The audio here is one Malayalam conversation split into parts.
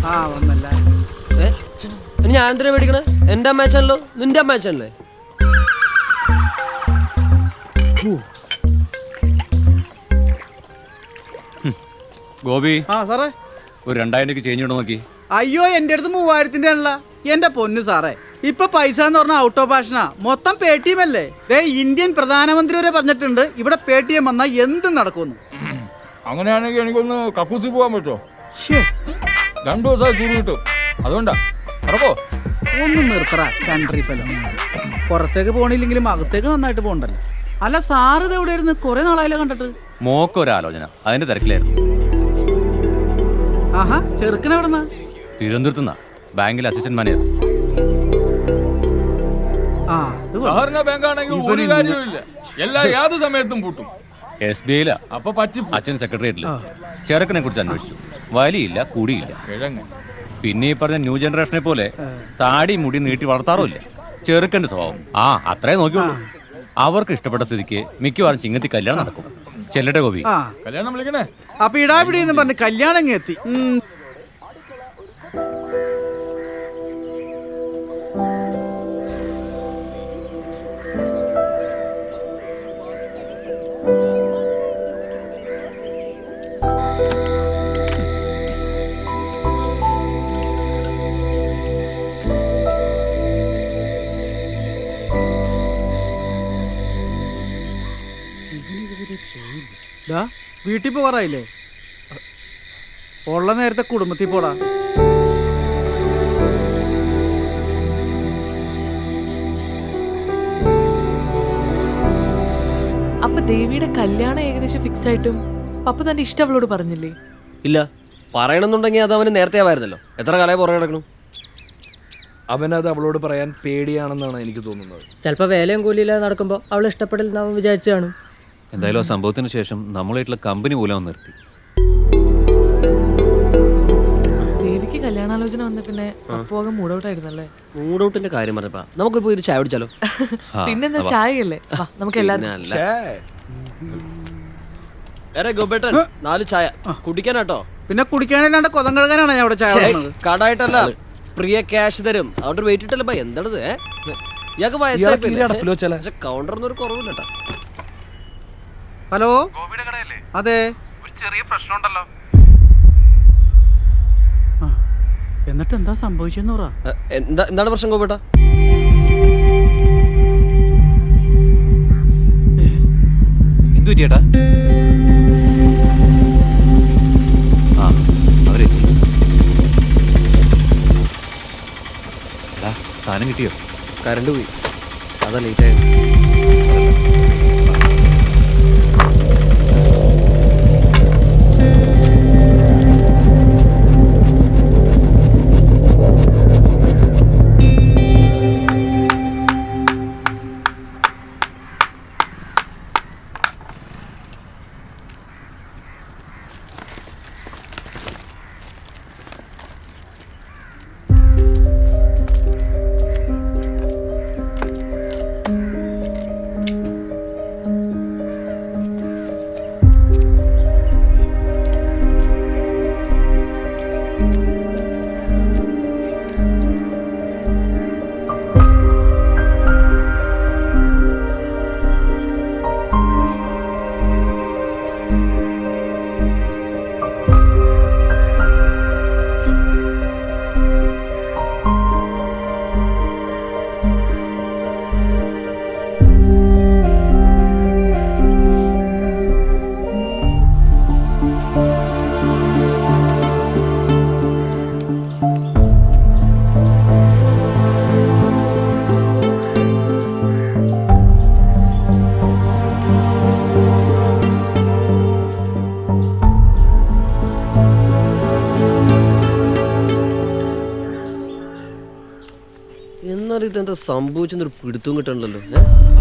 ആ വന്നല്ല. ഇനി ഞാൻ എന്തിനാ മേടിക്കണേ? എന്റെ അമ്മച്ചല്ലോ നിന്റെ അമ്മച്ചല്ലേ? ഗോപി, ആ സാറേ, ഒരു 2000 ചേഞ്ച് ഉണ്ടോ നോക്കി. അയ്യോ എന്റെ അടുത്ത് 3000 ആണല്ല. എന്റെ പൊന്നു സാറേ, ഇപ്പൊ പൈസ എന്ന് പറഞ്ഞാൽ ഔട്ട് ഓഫ് ഫാഷനാ. മൊത്തം പേടിഎം അല്ലേ? ഇന്ത്യൻ പ്രധാനമന്ത്രി വരെ പറഞ്ഞിട്ടുണ്ട് ഇവിടെ പേടിഎം വന്നാൽ എന്തും നടക്കുമെന്ന്. അങ്ങനെയാണെങ്കിൽ എനിക്കൊന്ന് കക്കൂസി പോകാൻ പറ്റുമോ? 2 ദിവസമായി കൂടി കിട്ടും, അതുകൊണ്ടാ. നടക്കോ? ഒന്ന് നിർത്തറ കൺട്രി ഫലം. പുറത്തേക്ക് പോണില്ലെങ്കിലും അകത്തേക്ക് നന്നായിട്ട് പോകണ്ടല്ലോ. അല്ല സാറ് ഇത് എവിടെയായിരുന്നു? കുറെ നാളായാലോ കണ്ടിട്ട്. മോക്കൊരാലോചന, അതിന്റെ തിരക്കിലായിരുന്നു. ആഹാ, ചെറുക്കനെവിടെന്നാ? തിരുവനന്തപുരത്തുനിന്നാ, ബാങ്കിലെ അസിസ്റ്റന്റ് മാനേജർ. സഹകരണ ബാങ്ക് ആണെങ്കിൽ ഒരു കാര്യമില്ല, എല്ലാ ഏത് സമയത്തും പൂട്ടും. SBI അപ്പൊ പറ്റി അച്ഛൻ സെക്രട്ടേറിയറ്റില് ചെറുക്കനെ കുറിച്ച് അന്വേഷിച്ചു. വലിയില്ല, കുടിയില്ല. പിന്നെ ഈ പറഞ്ഞ ന്യൂ ജനറേഷനെ പോലെ താടി മുടി നീട്ടി വളർത്താറുമില്ല. ചെറുക്കന്റെ സ്വഭാവം അത്രേ നോക്കിയുള്ളൂ. അവർക്ക് ഇഷ്ടപ്പെട്ട സ്ഥിതിക്ക് മിക്കവാറും ചിങ്ങത്തി കല്യാണം നടക്കും. ചെല്ലട്ടെ ഗോപി, കല്യാണം വിളിക്കണേ. അപ്പൊ ഇടാപിടി എന്ന് പറഞ്ഞ് കല്യാണം എത്തി. വീട്ടിൽ പോകാറായില്ലേ? ഉള്ള നേരത്തെ കുടുംബത്തിൽ പോടാ. അപ്പൊ ദേവിയുടെ കല്യാണം ഏകദേശം ഫിക്സ് ആയിട്ടും പപ്പ തന്റെ ഇഷ്ടം അവളോട് പറഞ്ഞില്ലേ? ഇല്ല, പറയണമെന്നുണ്ടെങ്കിൽ അത് അവന് നേരത്തെ ആവായിരുന്നല്ലോ. എത്ര കാലമായി പുറകെ കിടക്കണം. അവനത് അവളോട് പറയാൻ പേടിയാണെന്നാണ് എനിക്ക് തോന്നുന്നത്. ചിലപ്പോൾ വേലയും കൂലിയില്ലാതെ നടക്കുമ്പോൾ അവൾ ഇഷ്ടപ്പെടില്ല അവൻ വിചാരിച്ചു കാണും. എന്തായാലും ആ സംഭവത്തിന് ശേഷം നമ്മളായിട്ടുള്ള കമ്പനി പോലും നിർത്തി. ദേവിക്ക് കല്യാണാലോചന വന്ന പിന്നെ പോകാൻ മൂഡൌട്ടായിരുന്നല്ലേ? മൂഡൌട്ടിന്റെ കാര്യം പറഞ്ഞപ്പാ നമുക്ക് പോയി ഒരു ചായ കുടിച്ചാലോ? പിന്നെന്താ, ചായയല്ലേ? നമുക്ക് എല്ലാവരും ഗോപേട്ടൻ 4 ചായ കുടിക്കാനാട്ടോ. പിന്നെ കുടിക്കാനല്ലാണ്ട് കൊതം കഴുകാനാണ് ഞാൻ അവിടെ ചായ കൊടുക്കുന്നത്. കടായിട്ടല്ല, പ്രിയ ക്യാഷ് തരും. അവിടെ വെയിറ്റ് ഇട്ടല്ലേ എന്താണത്? ഇയാൾക്ക് വയസ്സായി കൗണ്ടറിനൊരു കുറവില്ലട്ടാ. ഹലോ, അതെ. ഒരു ചെറിയ പ്രശ്നമുണ്ടല്ലോ. എന്നിട്ട് എന്താ സംഭവിച്ചെന്ന് പറ. എന്താണ് പ്രശ്നം ഗോപേട്ടാ? എന്തു പറ്റിയേട്ടാ? അവരെത്തി. സാധനം കിട്ടിയോ? കറണ്ട് പോയി, അതാ ലേറ്റ് ആയത്. ഇതെന്താ സംഭവിച്ചെന്നൊരു പിടുത്തവും കിട്ടണല്ലോ.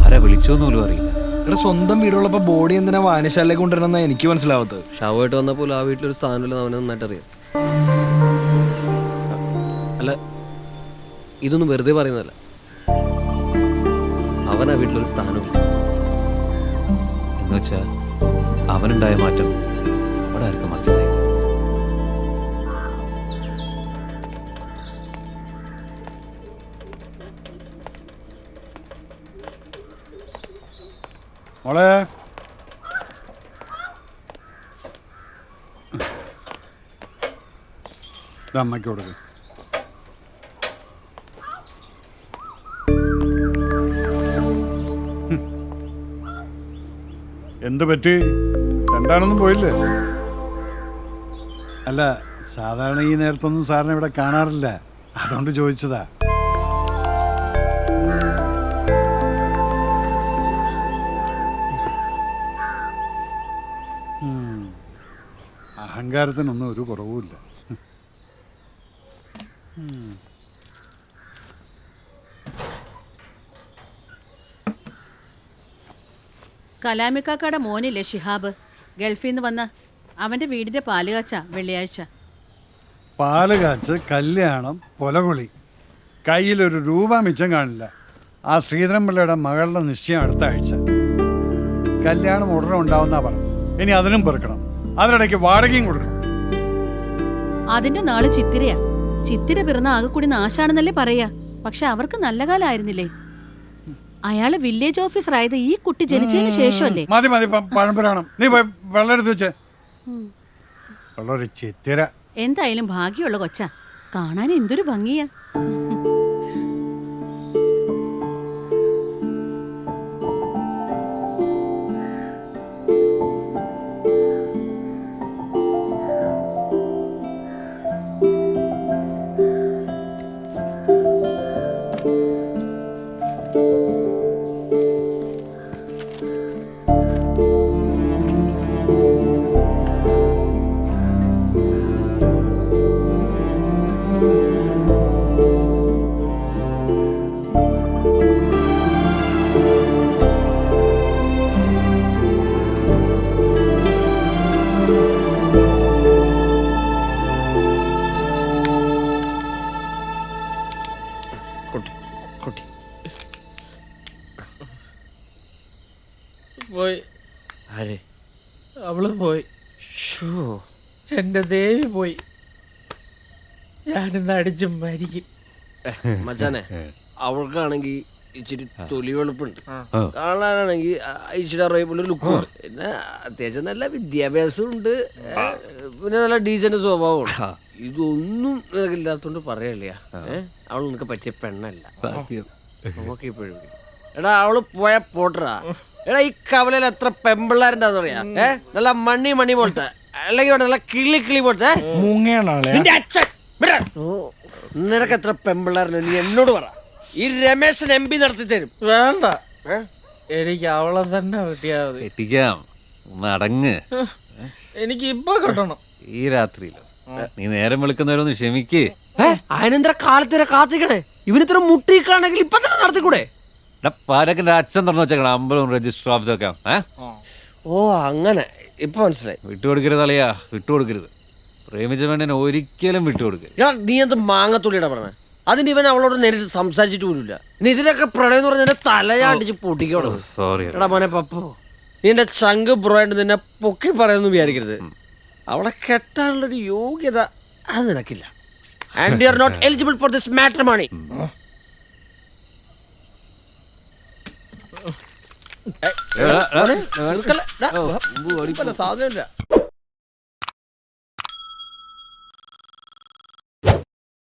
ആരാ വിളിച്ചോന്ന് പോലും അറിയില്ല. ഇവിടെ സ്വന്തം വീടുള്ളപ്പോ ബോഡി എന്തിനാ വായനശാലയിലേക്ക് കൊണ്ടുവരണമെന്നാ എനിക്ക് മനസ്സിലാവാത്തത്. ഷാവായിട്ട് വന്നപ്പോൾ ആ വീട്ടിലൊരു സ്ഥാനമില്ലെന്ന് അവനെ നന്നായിട്ട് അറിയാം. അല്ല, ഇതൊന്നും വെറുതെ പറയുന്നതല്ല. അവൻ ആ വീട്ടിലൊരു സ്ഥാനമില്ല എന്നുവെച്ചാ അവനുണ്ടായ മാറ്റം അവിടെ ആർക്കും മനസ്സിലായി. മോളെ അമ്മയ്ക്ക് കൊടുക്ക്. എന്ത് പറ്റി? രണ്ടാണൊന്നും പോയില്ലേ? അല്ല, സാധാരണ ഈ നേരത്തൊന്നും സാറിനെ ഇവിടെ കാണാറില്ല, അതുകൊണ്ട് ചോദിച്ചതാ. അഹങ്കാരത്തിനൊന്നും ഒരു കുറവുമില്ല. കലാമിക്കാക്കയുടെ മോനില്ലേ ഷിഹാബ്, ഗൾഫിൽ നിന്ന് വന്ന അവന്റെ വീടിന്റെ പാലുകാച്ച വെള്ളിയാഴ്ച. പാല് കാച്ച്, കല്യാണം, പൊലകുളി, കയ്യിലൊരു രൂപ മിച്ചം കാണില്ല. ആ ശ്രീധരൻപിള്ളയുടെ മകളുടെ നിശ്ചയം അടുത്ത ആഴ്ച. കല്യാണം ഉടനെ ഉണ്ടാവുന്നാ പറഞ്ഞു. ഇനി അതിനും പെറുക്കണം, അതിനിടയ്ക്ക് വാടകയും കൊടുക്കണം. അതിന്റെ നാള് ചിത്തിരയാ. ചിത്തിര പിറന്ന ആകെ കൂടി നാശാണെന്നല്ലേ പറയാ. പക്ഷെ അവർക്ക് നല്ല കാലമായിരുന്നില്ലേ? അയാള് വില്ലേജ് ഓഫീസർ ആയത് ഈ കുട്ടി ജനിച്ചതിന് ശേഷമല്ലേ? മതി മതി പഴംപുരാണം. നീ പോയി വെള്ളം എടുത്ത് വെച്ച്. വെള്ളൊരു ചിത്തിര. എന്തായാലും ഭാഗ്യമുള്ള കൊച്ച. കാണാൻ എന്തൊരു ഭംഗിയാ. പോയി, അവള് പോയി, എന്റെ ദേവി പോയി. ഞാനിന്ന് അടിച്ച് മരിക്കും. മച്ചാനെ, അവൾക്കാണെങ്കിൽ ഇച്ചിരി തൊലി വെളുപ്പുണ്ട്, കാണാനാണെങ്കിൽ ഇച്ചിരി അറിയപ്പെട്ട ലുക്ക്, പിന്നെ അത്യാവശ്യം നല്ല വിദ്യാഭ്യാസം ഉണ്ട്, പിന്നെ നല്ല ഡീസന്റ് സ്വഭാവമുണ്ട്. ഇതൊന്നും നിനക്കില്ലാത്തോണ്ട് പറയല്ലേ. അവൾ നിനക്ക് പറ്റിയ പെണ്ണല്ല. നോക്കിയപ്പോഴും എടാ, അവള് പോയ പോട്ടറാ. എടാ, ഈ കവലയിൽ എത്ര പെമ്പിള്ളാരുണ്ടാന്ന് പറയാ. നല്ല മണി മണി പോലത്തെ, അല്ലെങ്കിൽ നല്ല കിളി കിളി പോലത്തെ. നിനക്ക് എത്ര പെമ്പിള്ളാരുണ്ട് നീ എന്നോട് പറ. ഈ രമേശൻ MP നടത്തി തരും. വേണ്ട, എനിക്ക് അവളെ തന്നെ കിട്ടിയാ മതി. എത്തിക്കാം, നടങ്ങ്. എനിക്ക് ഇപ്പൊ കിട്ടണം. ഈ രാത്രിയിലോ? നീ നേരം വെളുക്കുന്നവരൊന്ന് ക്ഷമിക്ക്. അതിനെന്താ കാലത്തേരെ കാത്തിക്കണേ? ഇവനിത്ര മുട്ടിക്കാണെങ്കിൽ ഇപ്പൊ തന്നെ നടത്തിക്കൂടെ? പാരക്കിന്റെ അച്ഛൻ തുറന്നു വെച്ചേക്കണം അമ്പലവും രജിസ്റ്റർ ഓഫീസൊക്കെ. ഓ, അങ്ങനെ ഇപ്പൊ മനസ്സിലായി. വിട്ടുകൊടുക്കരുത് അളിയാ, വിട്ടുകൊടുക്കരുത്. പ്രേമിച്ച പെണ്ണിനെ ഒരിക്കലും വിട്ടുകൊടുക്കരുത്. നീ എന്ത് മാങ്ങത്തുള്ളിയുടെ പറഞ്ഞ? അതിന് ഇവൻ അവളോട് നേരിട്ട് സംസാരിച്ചിട്ട് പോലില്ല. ഇനി ഇതിനൊക്കെ പ്രണയം എന്ന് പറഞ്ഞാൽ തലയാണ്ടിച്ച് പൊട്ടിക്കോളൂ. സോറി എടാ മോനെ പപ്പു, നീ എന്റെ ചങ്ക് ബ്രോയായിട്ട് നിന്നെ പൊക്കി പറയുന്നു വിചാരിക്കരുത്. അവളെ കെട്ടാനുള്ളൊരു യോഗ്യത അത് നിനക്കില്ല. And you are not eligible for this matrimony. സാധനമില്ല.